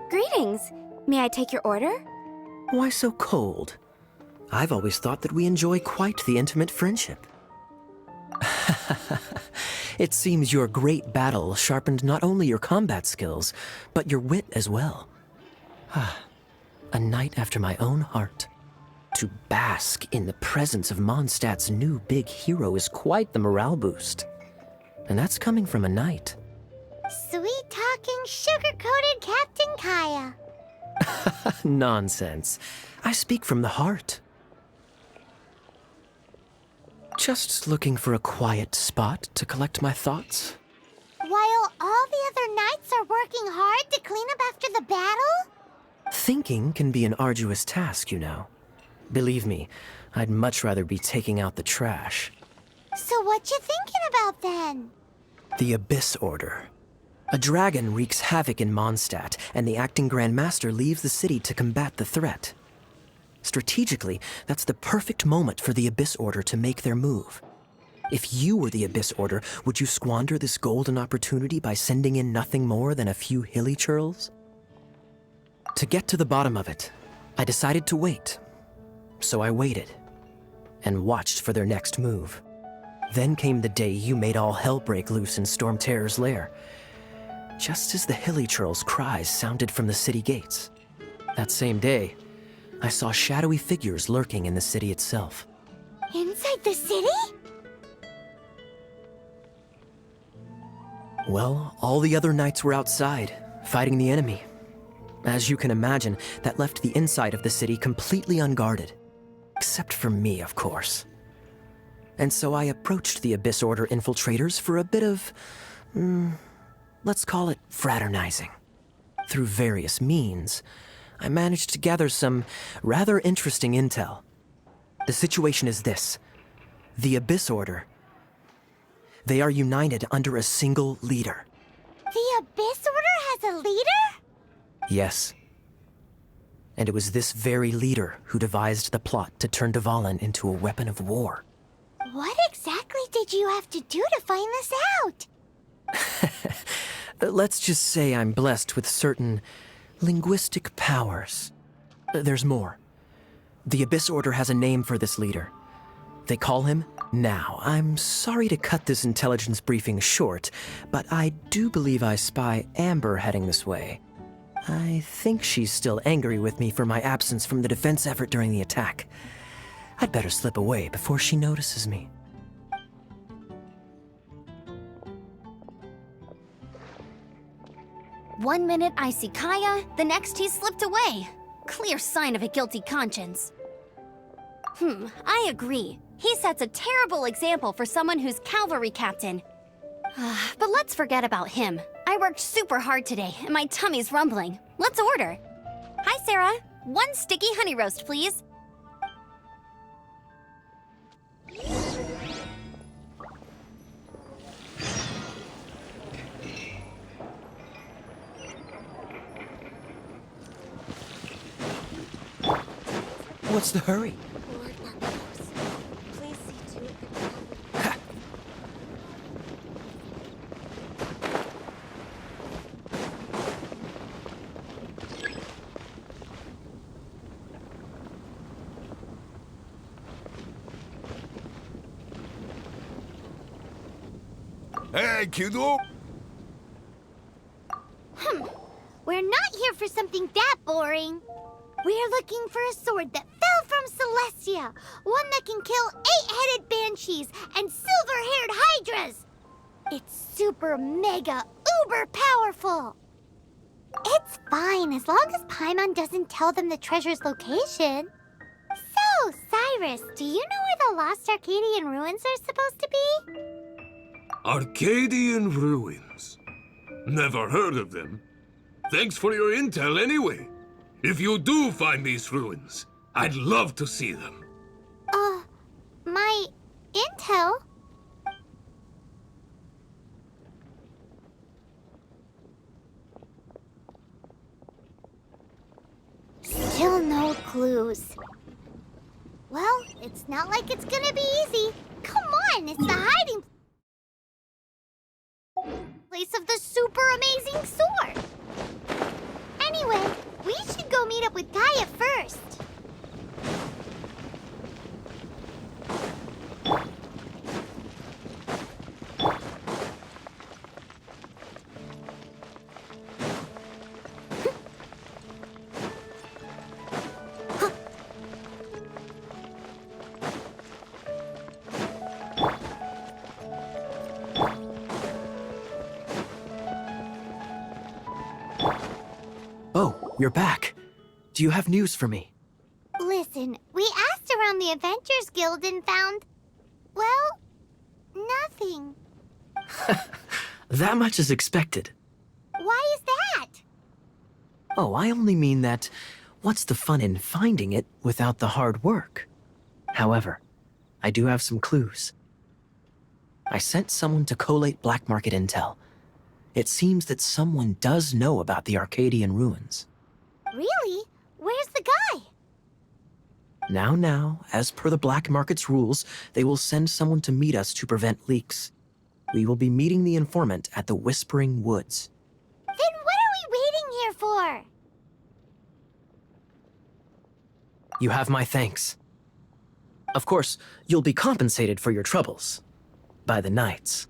Greetings. May I take your order? Why so cold? I've always thought that we enjoy quite the intimate friendship. It seems your great battle sharpened not only your combat skills, but your wit as well. A knight after my own heart. To bask in the presence of Mondstadt's new big hero is quite the morale boost. And that's coming from a knight. Sweet-talking, sugar-coated Captain Kaya. Nonsense. I speak from the heart. Just looking for a quiet spot to collect my thoughts. While all the other knights are working hard to clean up after the battle? Thinking can be an arduous task, you know. Believe me, I'd much rather be taking out the trash. So what you thinking about then? The Abyss Order. A dragon wreaks havoc in Mondstadt, and the acting Grand Master leaves the city to combat the threat. Strategically, that's the perfect moment for the Abyss Order to make their move. If you were the Abyss Order, would you squander this golden opportunity by sending in nothing more than a few hilly churls? To get to the bottom of it, I decided to wait. So I waited, and watched for their next move. Then came the day you made all hell break loose in Storm Terror's lair. Just as the hilly churls' cries sounded from the city gates. That same day, I saw shadowy figures lurking in the city itself. Inside the city? Well, all the other knights were outside, fighting the enemy. As you can imagine, that left the inside of the city completely unguarded. Except for me, of course. And so I approached the Abyss Order infiltrators for a bit of, let's call it fraternizing. Through various means, I managed to gather some rather interesting intel. The situation is this. The Abyss Order, they are united under a single leader. The Abyss Order has a leader? Yes. And it was this very leader who devised the plot to turn Dvalin into a weapon of war. What exactly did you have to do to find this out? Let's just say I'm blessed with certain linguistic powers. There's more. The Abyss Order has a name for this leader. They call him Now. I'm sorry to cut this intelligence briefing short, but I do believe I spy Amber heading this way. I think she's still angry with me for my absence from the defense effort during the attack. I'd better slip away before she notices me. One minute I see Kaya, the next he's slipped away. Clear sign of a guilty conscience. I agree. He sets a terrible example for someone who's cavalry captain. But let's forget about him. I worked super hard today, and my tummy's rumbling. Let's order. Hi, Sarah. 1 sticky honey roast, please. What's the hurry? Lord Marcos, please see to it that Hey, kiddo! We're not here for something that boring. We're looking for a sword that fell from Celestia. One that can kill 8-headed banshees and silver-haired hydras. It's super mega uber powerful. It's fine as long as Paimon doesn't tell them the treasure's location. So, Cyrus, do you know where the lost Arcadian ruins are supposed to be? Arcadian ruins. Never heard of them. Thanks for your intel anyway. If you do find these ruins, I'd love to see them. intel. Still no clues. Well, it's not like it's gonna be easy. Come on, it's the hiding place of the super amazing sword. Anyway, we should go meet up with Gaia first. Oh, you're back. Do you have news for me? Listen, we asked around the Adventures Guild and found, well, nothing. That much is expected. Why is that? Oh, I only mean that what's the fun in finding it without the hard work? However, I do have some clues. I sent someone to collate black market intel. It seems that someone does know about the Arcadian ruins. Really? Where's the guy? Now, as per the black market's rules, they will send someone to meet us to prevent leaks. We will be meeting the informant at the Whispering Woods. Then what are we waiting here for? You have my thanks. Of course, you'll be compensated for your troubles. By the knights.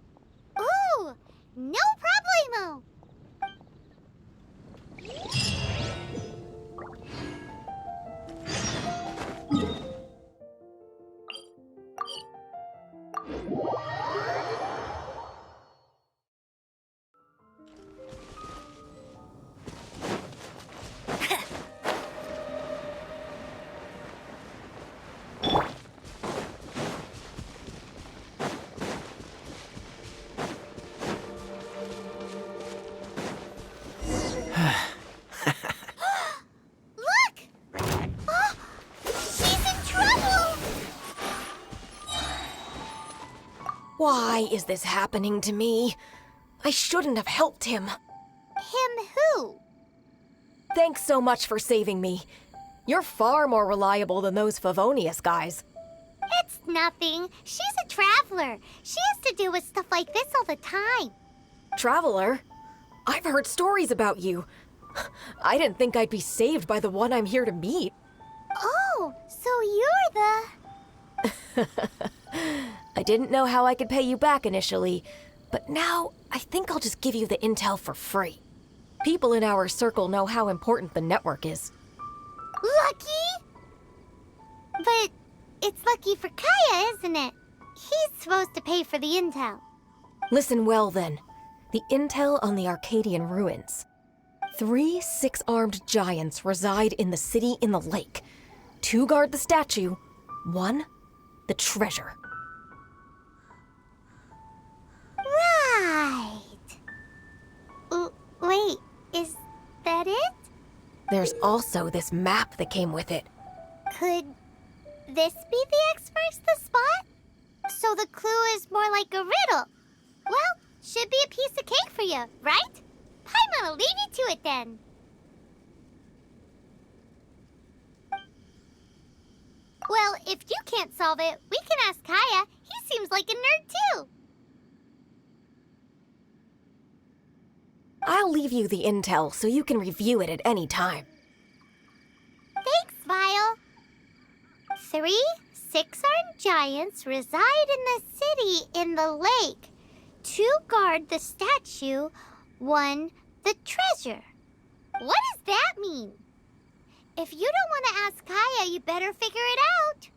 Ooh, no problemo. Look! Oh, she's in trouble! Why is this happening to me? I shouldn't have helped him. Him who? Thanks so much for saving me. You're far more reliable than those Favonius guys. It's nothing. She's a traveler. She has to deal with stuff like this all the time. Traveler? I've heard stories about you. I didn't think I'd be saved by the one I'm here to meet. Oh, so you're the... I didn't know how I could pay you back initially, but now I think I'll just give you the intel for free. People in our circle know how important the network is. Lucky? But it's lucky for Kaya, isn't it? He's supposed to pay for the intel. Listen well then. The intel on the Arcadian ruins. 3 6-armed giants reside in the city in the lake. 2 guard the statue, 1 the treasure. Right. Wait, is that it? There's also this map that came with it. Could this be the X-marks the spot? So the clue is more like a riddle. Well, should be a piece of cake for you, right? Paimon'll leave you to it then. Well, if you can't solve it, we can ask Kaya. He seems like a nerd too. I'll leave you the intel so you can review it at any time. Thanks, Vile. 3 6-armed giants reside in the city in the lake. 2 guard the statue, 1 the treasure. What does that mean? If you don't want to ask Kaya, you better figure it out.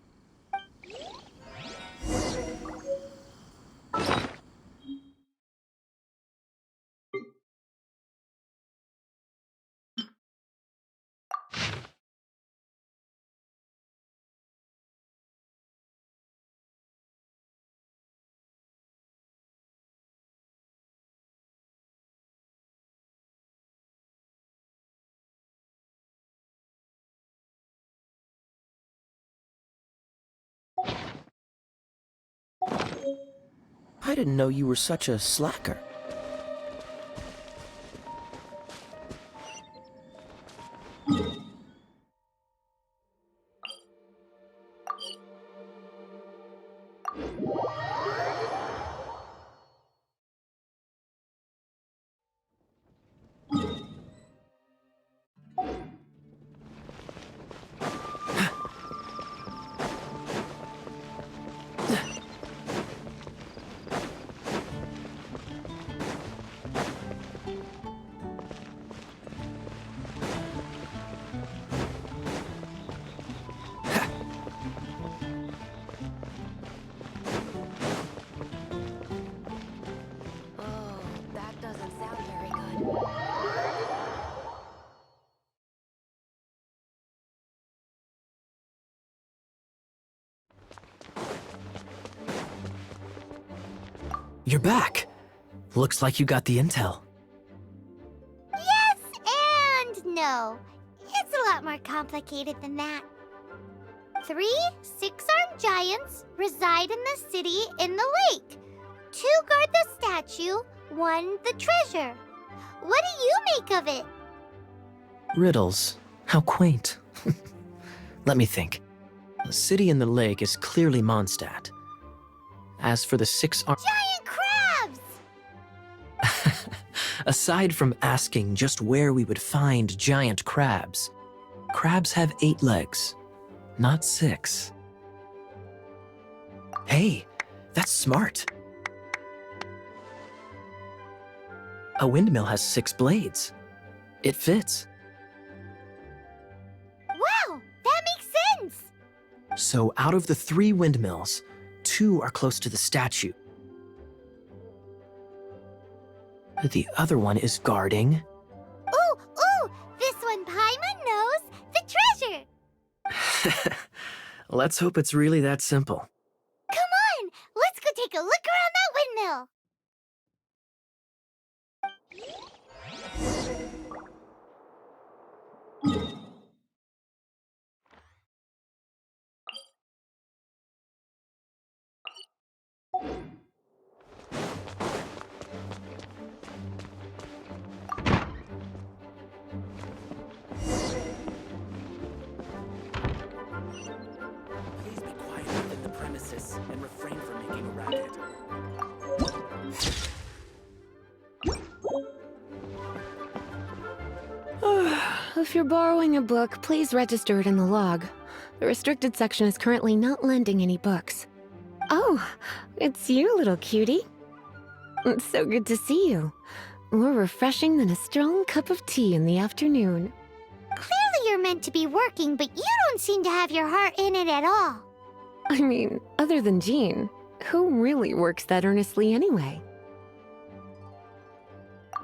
I didn't know you were such a slacker. Oh, that doesn't sound very good. You're back. Looks like you got the intel. Yes and no. It's a lot more complicated than that. 3 6-armed giants reside in the city in the lake. 2 guard the statue, 1 the treasure. What do you make of it? Riddles. How quaint. Let me think. The city in the lake is clearly Mondstadt. As for the 6 armed... Giant crabs! Aside from asking just where we would find giant crabs, crabs have 8 legs, not 6. Hey, that's smart. A windmill has 6 blades. It fits. Wow, that makes sense! So out of the 3 windmills, 2 are close to the statue. The other one is guarding. Ooh, this one Paimon knows the treasure! Let's hope it's really that simple. Come on, let's go take a look around that windmill! Please be quiet within the premises and refrain from making a racket. If you're borrowing a book, please register it in the log. The restricted section is currently not lending any books. Oh, it's you, little cutie. It's so good to see you. More refreshing than a strong cup of tea in the afternoon. Clearly you're meant to be working, but you don't seem to have your heart in it at all. I mean, other than Jean, who really works that earnestly anyway?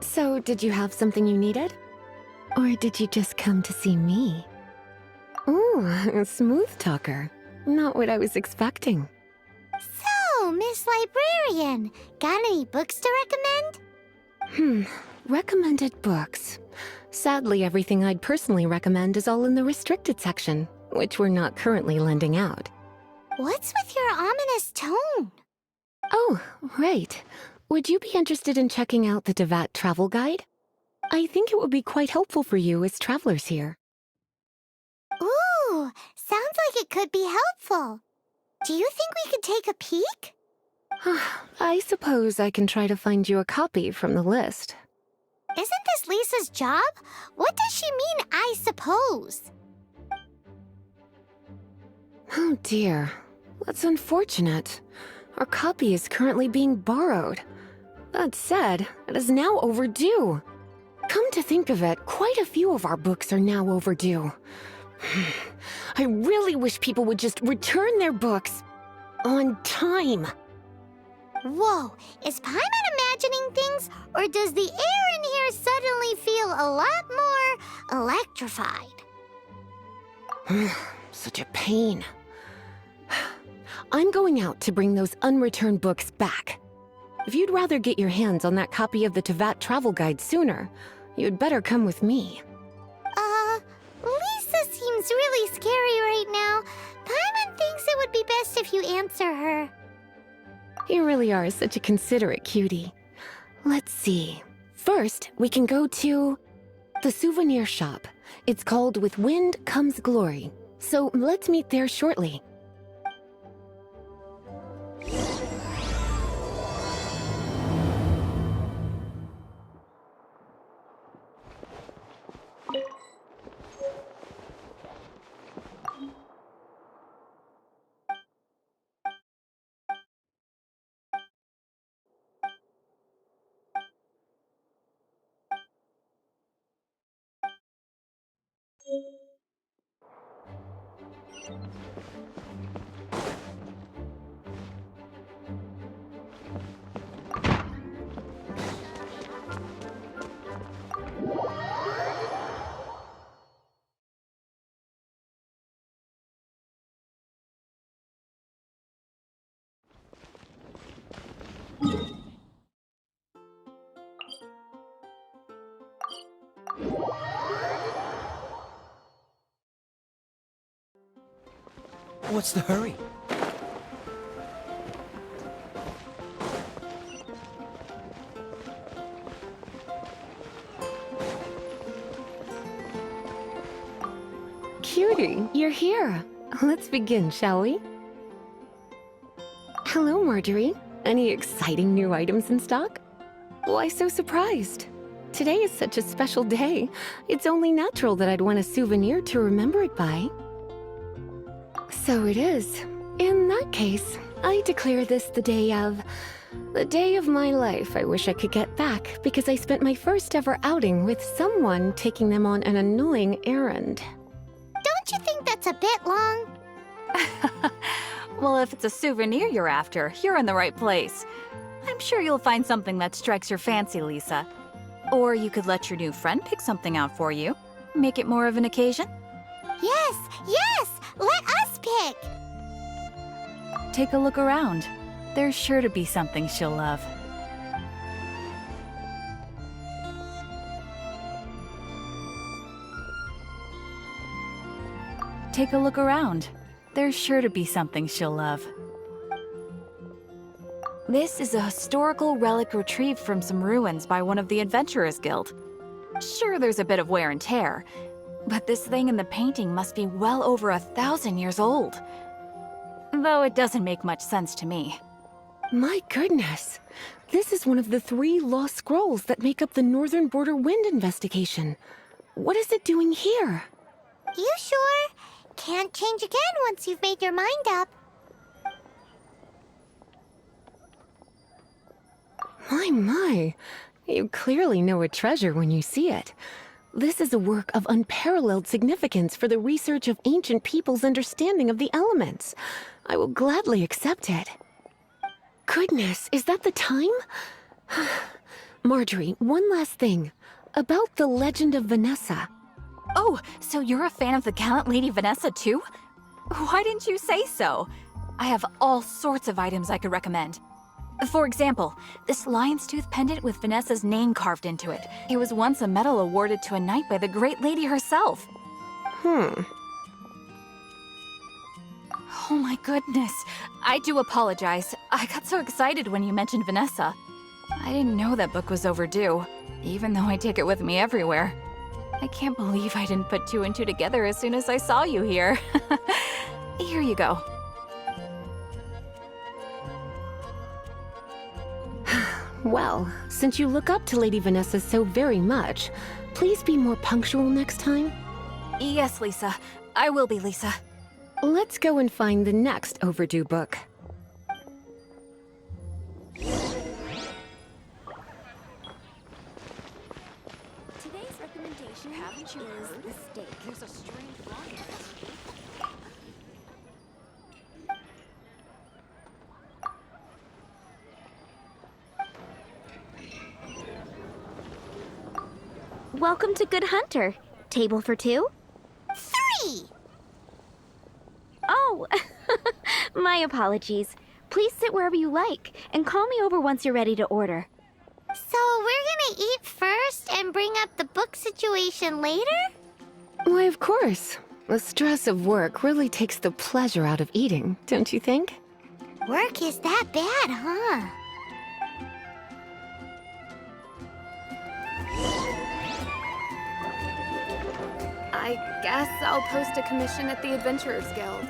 So, did you have something you needed? Or did you just come to see me? Ooh, a smooth talker. Not what I was expecting. So, Miss Librarian, got any books to recommend? Recommended books. Sadly, everything I'd personally recommend is all in the restricted section, which we're not currently lending out. What's with your ominous tone? Oh, right. Would you be interested in checking out the Devat travel guide? I think it would be quite helpful for you as travelers here. Ooh, sounds like it could be helpful. Do you think we could take a peek? I suppose I can try to find you a copy from the list. Isn't this Lisa's job? What does she mean, I suppose? Oh dear, that's unfortunate. Our copy is currently being borrowed. That said, it is now overdue. Come to think of it, quite a few of our books are now overdue. I really wish people would just return their books on time. Whoa, is Paimon imagining things, or does the air in here suddenly feel a lot more electrified? Such a pain. I'm going out to bring those unreturned books back. If you'd rather get your hands on that copy of the Tevat travel guide sooner, you'd better come with me. Lisa seems really scary right now. Paimon thinks it would be best if you answer her. You really are such a considerate cutie. Let's see. First, we can go to the souvenir shop. It's called With Wind Comes Glory. So let's meet there shortly. What's the hurry? Cutie, you're here. Let's begin, shall we? Hello, Marjorie. Any exciting new items in stock? Why so surprised? Today is such a special day. It's only natural that I'd want a souvenir to remember it by. So it is. In that case, I declare this the day of my life I wish I could get back because I spent my first ever outing with someone taking them on an annoying errand. Don't you think that's a bit long? Well, if it's a souvenir you're after, you're in the right place. I'm sure you'll find something that strikes your fancy, Lisa. Or you could let your new friend pick something out for you. Make it more of an occasion. Yes, yes! Let us pick! Take a look around. There's sure to be something she'll love. Take a look around. There's sure to be something she'll love. This is a historical relic retrieved from some ruins by one of the Adventurers Guild. Sure, there's a bit of wear and tear, but this thing in the painting must be well over 1,000 years old. Though it doesn't make much sense to me. My goodness! This is one of the 3 lost scrolls that make up the Northern Border Wind investigation. What is it doing here? You sure? Can't change again once you've made your mind up. My. You clearly know a treasure when you see it. This is a work of unparalleled significance for the research of ancient people's understanding of the elements. I will gladly accept it. Goodness, is that the time? Marjorie, one last thing. About the legend of Vanessa. Oh, so you're a fan of the gallant Lady Vanessa too? Why didn't you say so? I have all sorts of items I could recommend. For example, this lion's tooth pendant with Vanessa's name carved into it. It was once a medal awarded to a knight by the great lady herself. Oh my goodness. I do apologize. I got so excited when you mentioned Vanessa. I didn't know that book was overdue, even though I take it with me everywhere. I can't believe I didn't put 2 and 2 together as soon as I saw you here. Here you go. Well, since you look up to Lady Vanessa so very much, please be more punctual next time. Yes, Lisa. I will be, Lisa. Let's go and find the next overdue book. Today's recommendation is the steak. There's a strange rocket. Welcome to Good Hunter. Table for 2? 3! Oh, my apologies. Please sit wherever you like, and call me over once you're ready to order. So we're gonna eat first and bring up the book situation later? Why, of course. The stress of work really takes the pleasure out of eating, don't you think? Work is that bad, huh? I guess I'll post a commission at the Adventurers Guild.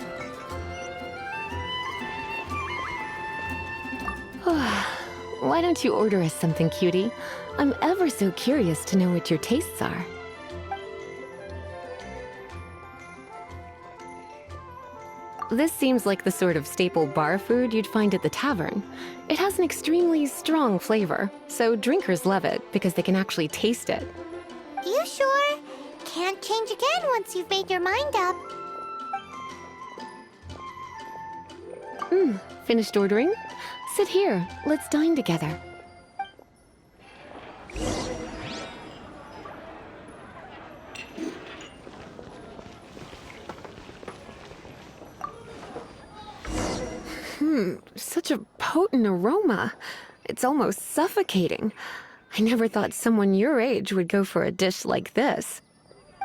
Why don't you order us something, cutie? I'm ever so curious to know what your tastes are. This seems like the sort of staple bar food you'd find at the tavern. It has an extremely strong flavor, so drinkers love it because they can actually taste it. You sure? Can't change again once you've made your mind up. Finished ordering? Sit here, let's dine together. Such a potent aroma. It's almost suffocating. I never thought someone your age would go for a dish like this.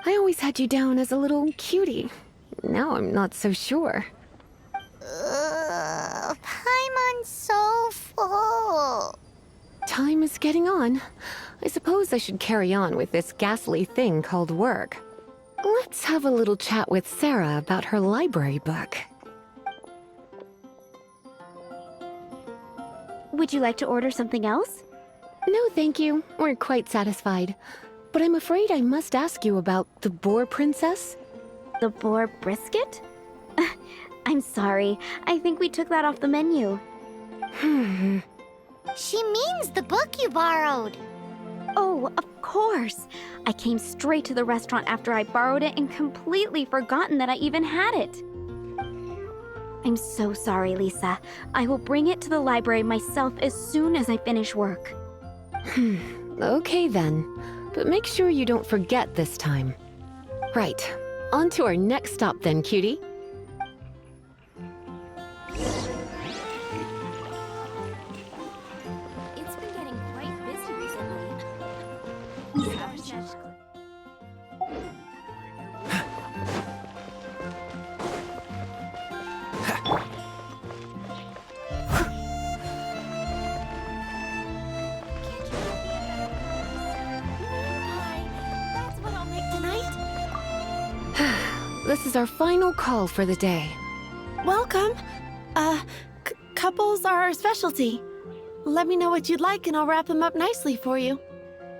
I always had you down as a little cutie. Now I'm not so sure. Paimon's so full. Time is getting on. I suppose I should carry on with this ghastly thing called work. Let's have a little chat with Sarah about her library book. Would you like to order something else? No, thank you. We're quite satisfied. But I'm afraid I must ask you about the Boar Princess. The boar brisket? I'm sorry. I think we took that off the menu. She means the book you borrowed. Oh, of course. I came straight to the restaurant after I borrowed it and completely forgotten that I even had it. I'm so sorry, Lisa. I will bring it to the library myself as soon as I finish work. Okay then. But make sure you don't forget this time. Right. On to our next stop then, cutie. It's been getting quite busy recently. That's what I'll make tonight. This is our final call for the day. Welcome. Couples are our specialty. Let me know what you'd like and I'll wrap them up nicely for you.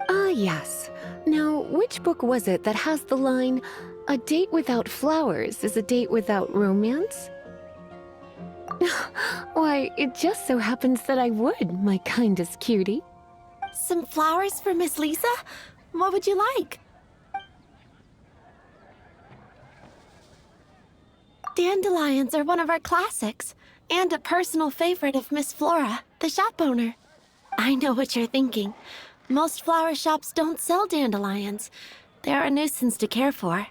Ah, yes. Now, which book was it that has the line, "A date without flowers is a date without romance"? Why, it just so happens that I would, my kindest cutie. Some flowers for Miss Lisa? What would you like? Dandelions are one of our classics, and a personal favorite of Miss Flora, the shop owner. I know what you're thinking. Most flower shops don't sell dandelions. They're a nuisance to care for.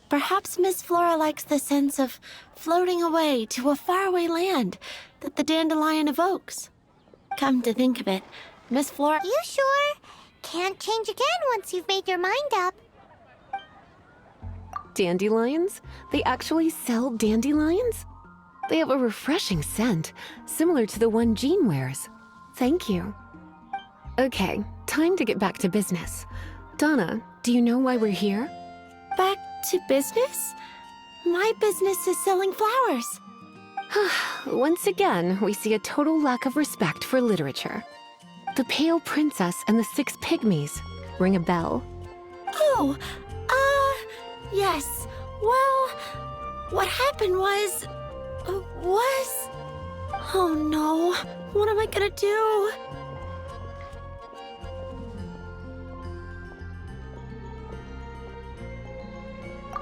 Perhaps Miss Flora likes the sense of floating away to a faraway land that the dandelion evokes. Come to think of it, Miss Flora... You sure? Can't change again once you've made your mind up. Dandelions? They actually sell dandelions? They have a refreshing scent, similar to the one Jean wears. Thank you. Okay, time to get back to business. Donna, do you know why we're here? Back to business? My business is selling flowers. Once again, we see a total lack of respect for literature. The Pale Princess and the Six Pygmies. Ring a bell? Oh, yes. Well, what happened was... Oh no, what am I gonna do?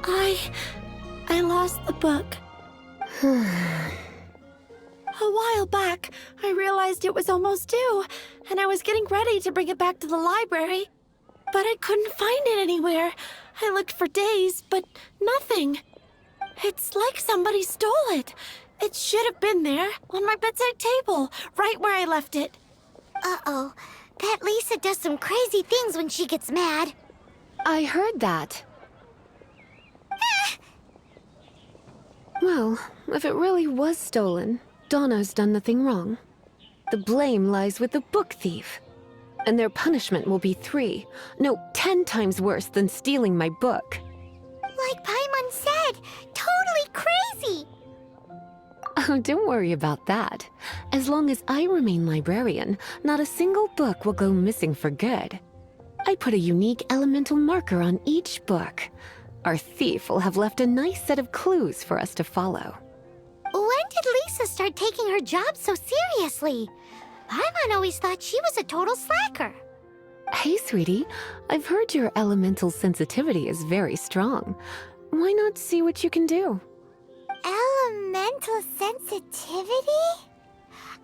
I lost the book. A while back, I realized it was almost due, and I was getting ready to bring it back to the library. But I couldn't find it anywhere. I looked for days, but nothing. It's like somebody stole it. It should have been there, on my bedside table, right where I left it. Uh-oh. That Lisa does some crazy things when she gets mad. I heard that. Well, if it really was stolen, Donna's done nothing wrong. The blame lies with the book thief. And their punishment will be 3, no, 10 times worse than stealing my book. Like Paimon said, totally crazy! Oh, don't worry about that. As long as I remain librarian, not a single book will go missing for good. I put a unique elemental marker on each book. Our thief will have left a nice set of clues for us to follow. When did Lisa start taking her job so seriously? Paimon always thought she was a total slacker. Hey, sweetie. I've heard your elemental sensitivity is very strong. Why not see what you can do? Elemental sensitivity?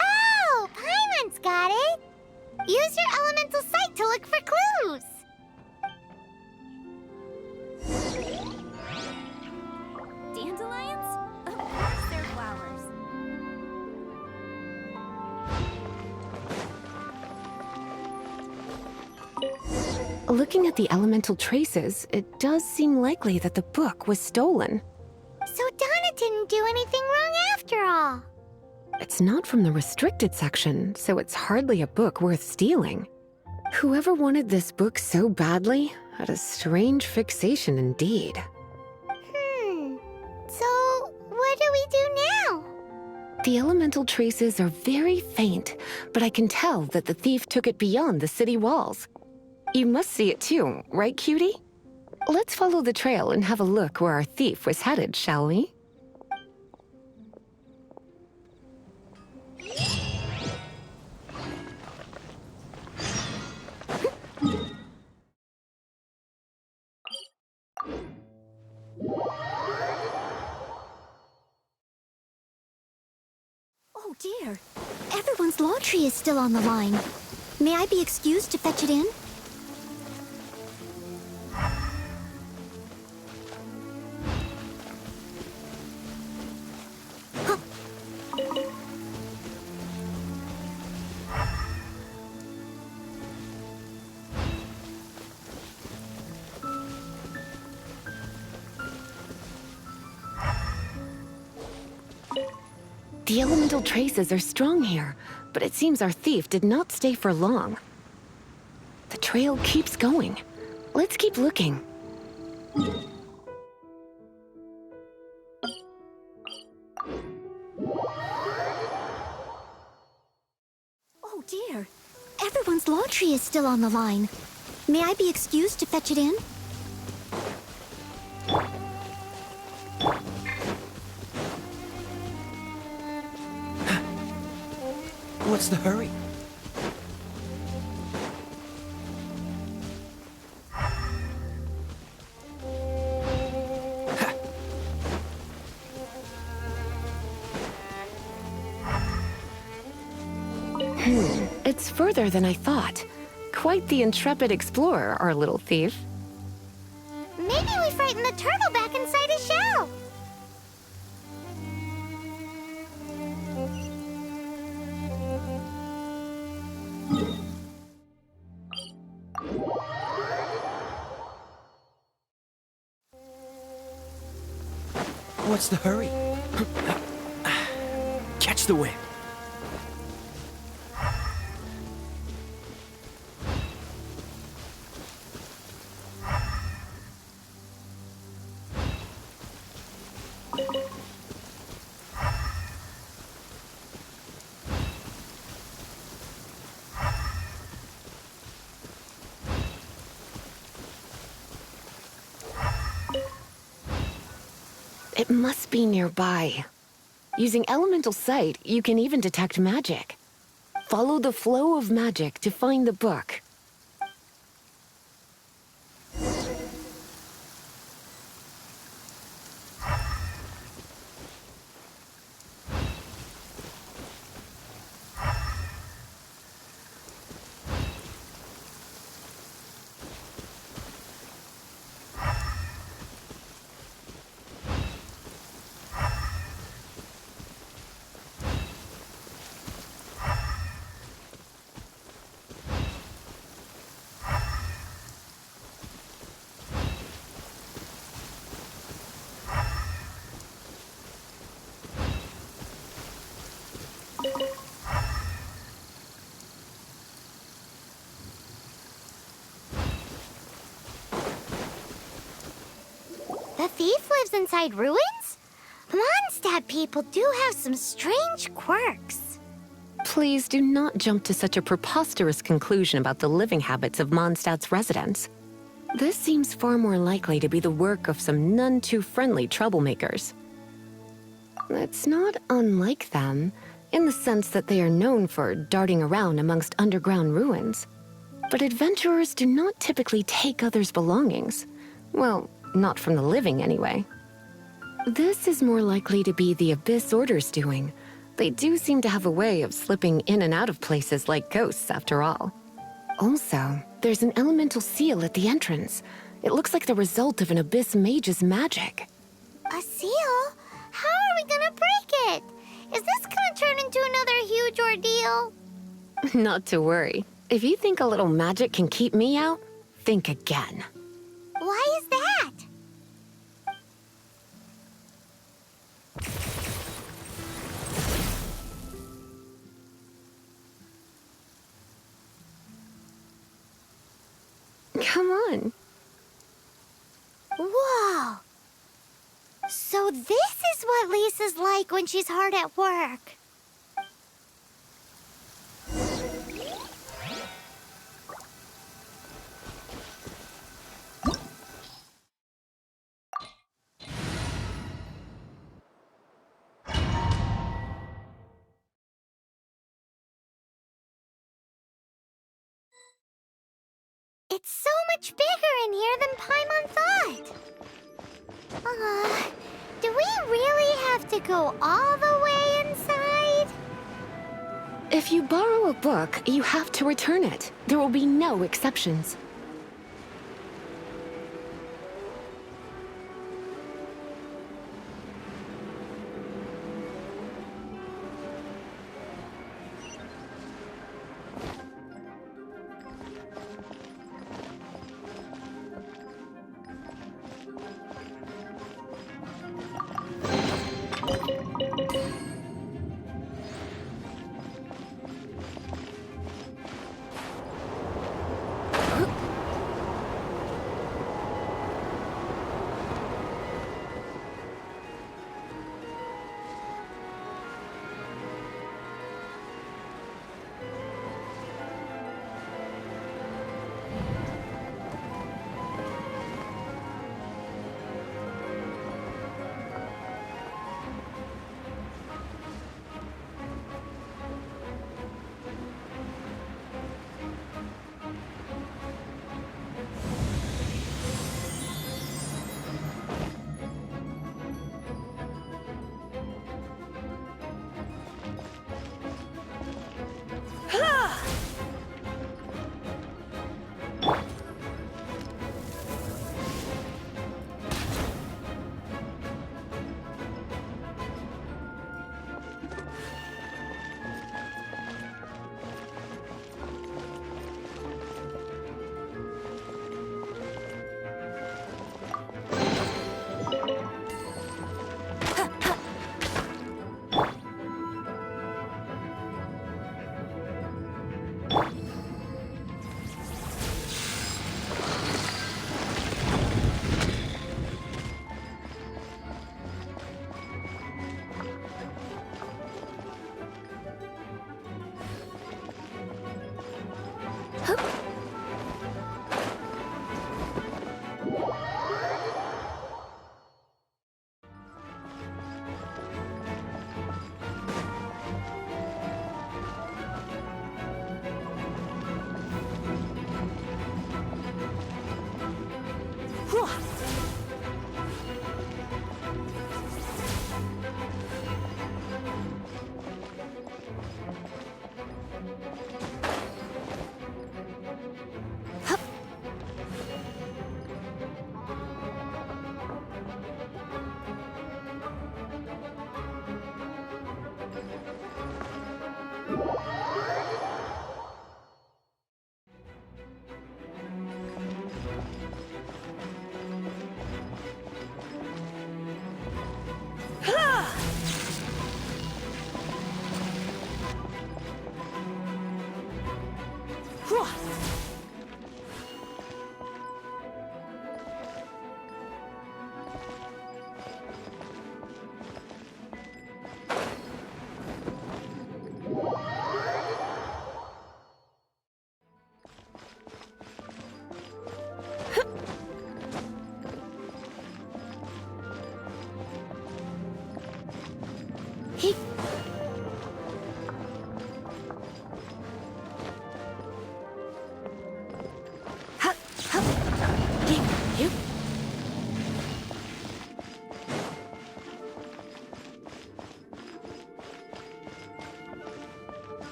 Oh, Paimon's got it! Use your elemental sight to look for clues! Dandelions? Of course they're flowers. Looking at the elemental traces, it does seem likely that the book was stolen. So Donna didn't do anything wrong after all. It's not from the restricted section, so it's hardly a book worth stealing. Whoever wanted this book so badly had a strange fixation indeed. So what do we do now? The elemental traces are very faint, but I can tell that the thief took it beyond the city walls. You must see it too, right, cutie? Let's follow the trail and have a look where our thief was headed, shall we? Oh dear. Everyone's laundry is still on the line. May I be excused to fetch it in? The elemental traces are strong here, but it seems our thief did not stay for long. The trail keeps going. Let's keep looking. Oh dear. Everyone's laundry is still on the line. May I be excused to fetch it in? What's the hurry? It's further than I thought. Quite the intrepid explorer, our little thief. Maybe we frightened the turtle back inside his shell. What's the hurry? Catch the wind. It must be nearby. Using elemental sight, you can even detect magic. Follow the flow of magic to find the book. The thief lives inside ruins? Mondstadt people do have some strange quirks. Please do not jump to such a preposterous conclusion about the living habits of Mondstadt's residents. This seems far more likely to be the work of some none too friendly troublemakers. It's not unlike them, in the sense that they are known for darting around amongst underground ruins. But adventurers do not typically take others' belongings. Well, not from the living, anyway. This is more likely to be the Abyss Order's doing. They do seem to have a way of slipping in and out of places like ghosts, after all. Also, there's an elemental seal at the entrance. It looks like the result of an Abyss mage's magic. A seal? How are we gonna break it? Is this gonna turn into another huge ordeal? Not to worry. If you think a little magic can keep me out, think again. Why is that? Come on. Whoa! So this is what Lisa's like when she's hard at work. It's so much bigger in here than Paimon thought. Do we really have to go all the way inside? If you borrow a book, you have to return it. There will be no exceptions.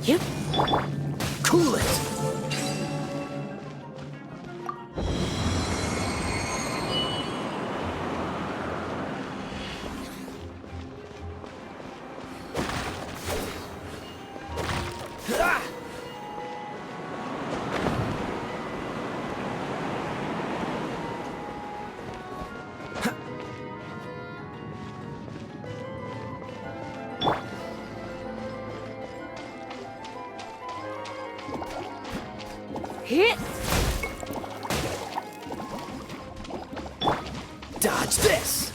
Yep. Cool it. Dodge this!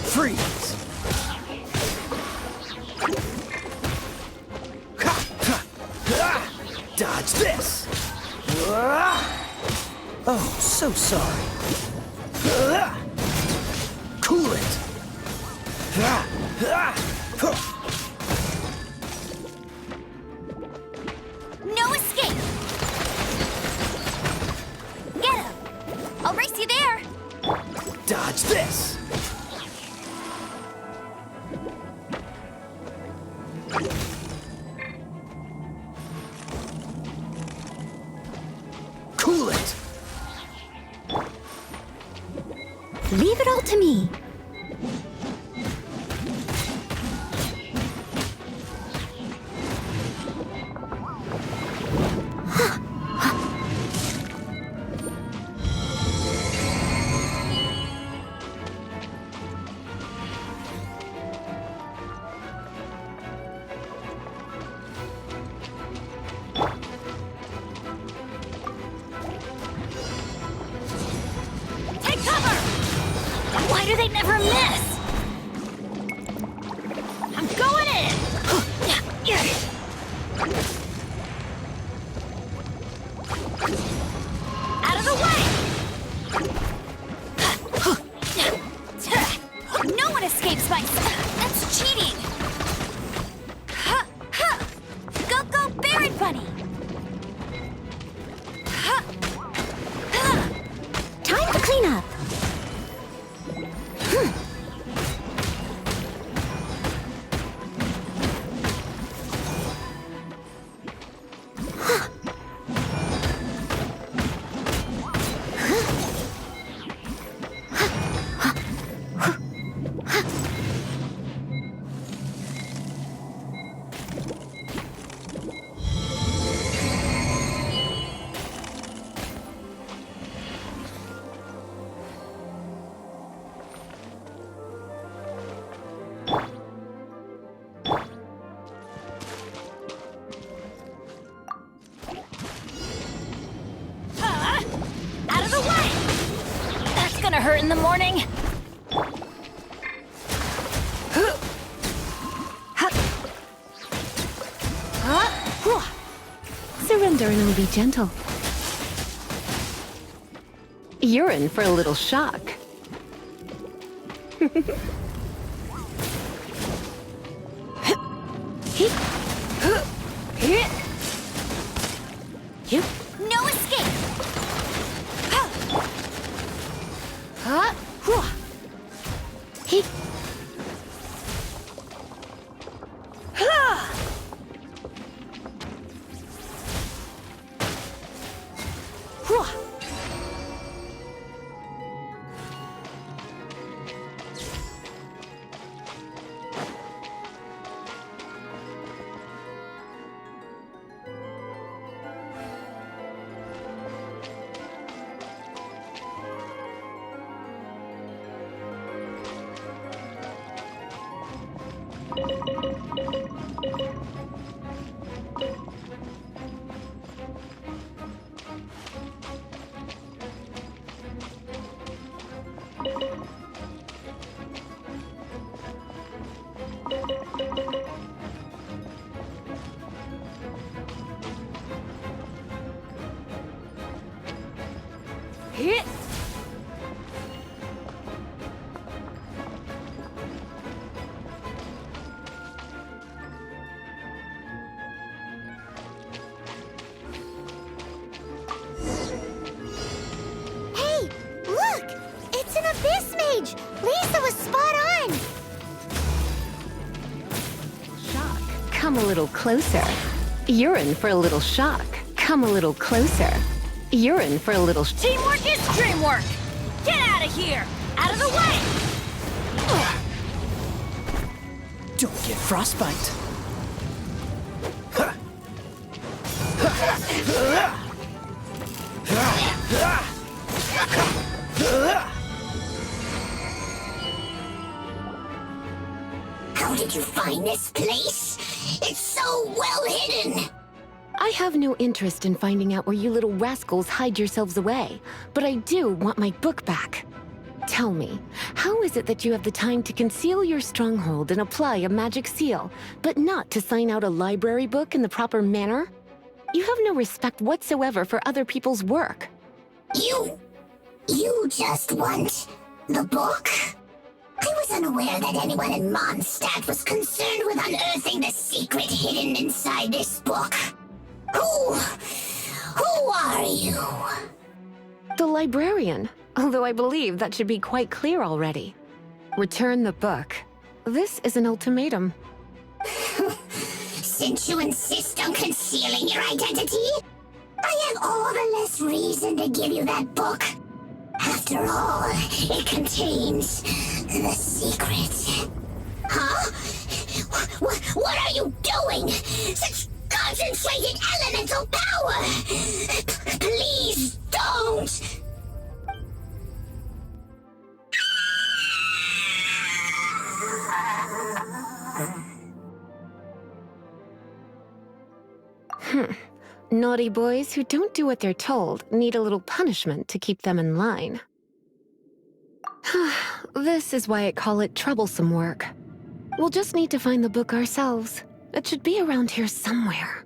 Freeze! Dodge this! Oh, so sorry. Cool it! No escape! Get him! I'll race you there! Dodge this! Cool it! Leave it all to me. Take cover! Why do they never miss? I'm going in! Out of the way! No one escapes my... That's cheating! Go, go, Berry Bunny! Time to clean up. Out of the way! That's gonna hurt in the morning. Surrender and I'll be gentle. You're in for a little shock. No escape! Come a little closer. You're in for a little shock. Come a little closer. You're in for a little Teamwork is dreamwork! Get out of here! Out of the way! Don't get frostbite. How did you find this place? It's so well hidden! I have no interest in finding out where you little rascals hide yourselves away, but I do want my book back. Tell me, how is it that you have the time to conceal your stronghold and apply a magic seal, but not to sign out a library book in the proper manner? You have no respect whatsoever for other people's work. You just want the book? I was unaware that anyone in Mondstadt was concerned with unearthing the secret hidden inside this book. Who are you? The librarian, although I believe that should be quite clear already. Return the book. This is an ultimatum. Since you insist on concealing your identity, I have all the less reason to give you that book. After all, it contains the secret. Huh? What are you doing? Such concentrated elemental power! Please don't! Naughty boys who don't do what they're told need a little punishment to keep them in line. This is why I call it troublesome work. We'll just need to find the book ourselves. It should be around here somewhere.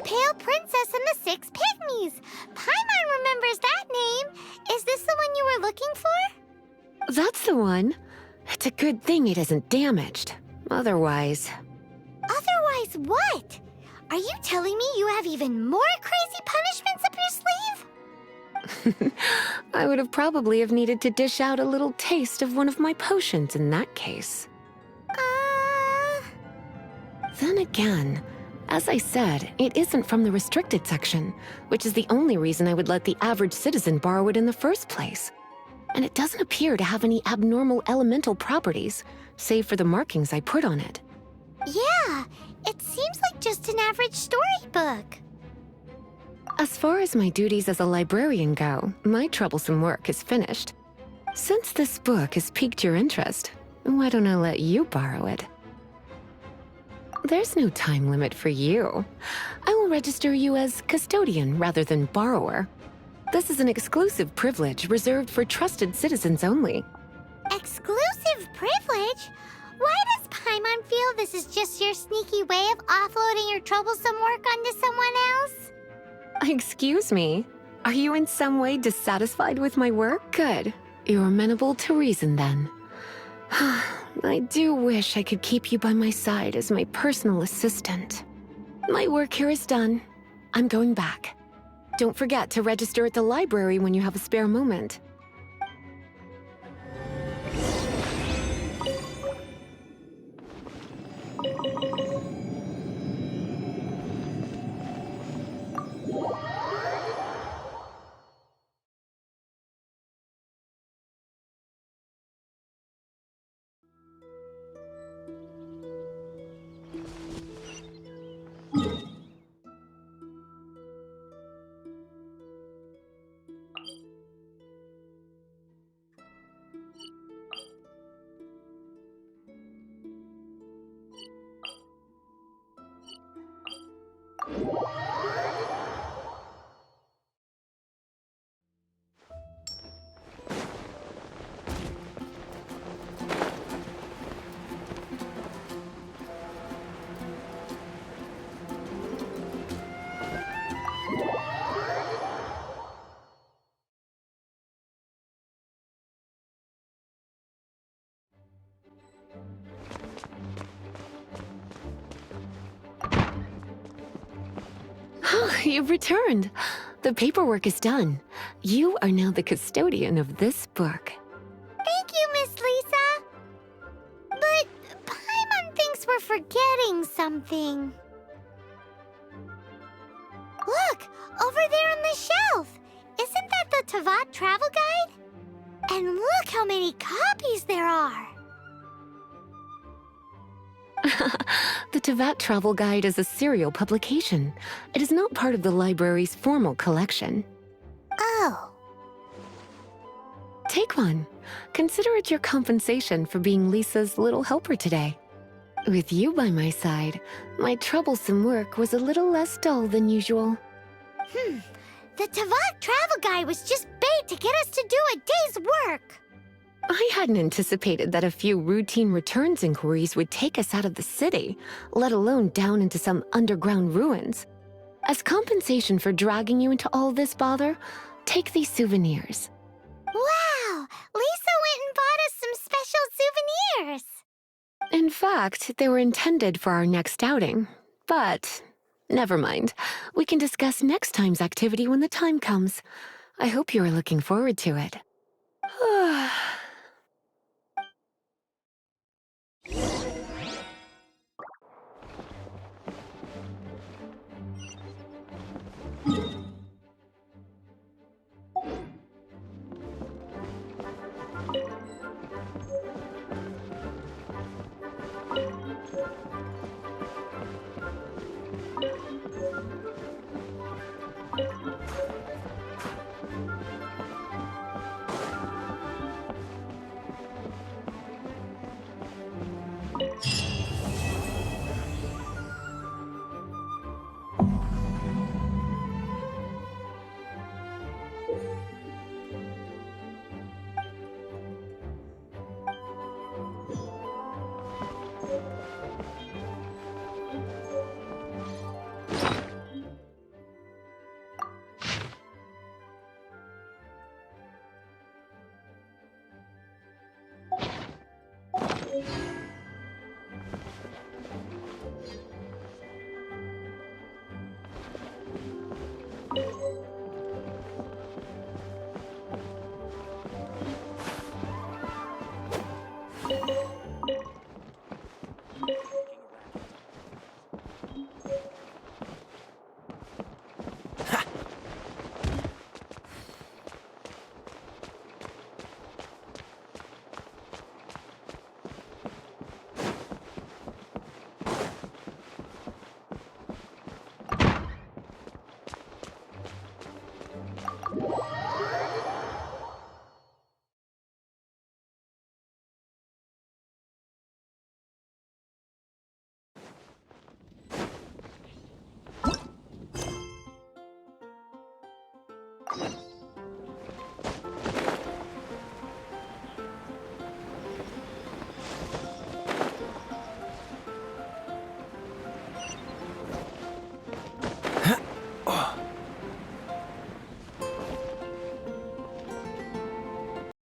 Pale Princess and the Six Pygmies! Paimon remembers that name! Is this the one you were looking for? That's the one. It's a good thing it isn't damaged. Otherwise... Otherwise what? Are you telling me you have even more crazy punishments up your sleeve? I would have probably have needed to dish out a little taste of one of my potions in that case. Then again... As I said, it isn't from the restricted section, which is the only reason I would let the average citizen borrow it in the first place. And it doesn't appear to have any abnormal elemental properties, save for the markings I put on it. Yeah, it seems like just an average storybook. As far as my duties as a librarian go, my troublesome work is finished. Since this book has piqued your interest, why don't I let you borrow it? There's no time limit for you. I will register you as custodian rather than borrower. This is an exclusive privilege reserved for trusted citizens only. Exclusive privilege? Why does Paimon feel this is just your sneaky way of offloading your troublesome work onto someone else? Excuse me? Are you in some way dissatisfied with my work? Good. You're amenable to reason then. I do wish I could keep you by my side as my personal assistant. My work here is done. I'm going back. Don't forget to register at the library when you have a spare moment. You've returned. The paperwork is done. You are now the custodian of this book. Thank you, Miss Lisa. But Paimon thinks we're forgetting something. Look, over there on the shelf. Isn't that the Tavat travel guide? And look how many copies there are. The Tavat Travel Guide is a serial publication. It is not part of the library's formal collection. Oh. Take one. Consider it your compensation for being Lisa's little helper today. With you by my side, my troublesome work was a little less dull than usual. The Tavat travel guide was just bait to get us to do a day's work. I hadn't anticipated that a few routine returns inquiries would take us out of the city, let alone down into some underground ruins. As compensation for dragging you into all this bother, take these souvenirs. Wow! Lisa went and bought us some special souvenirs. In fact, they were intended for our next outing. But never mind. We can discuss next time's activity when the time comes. I hope you are looking forward to it.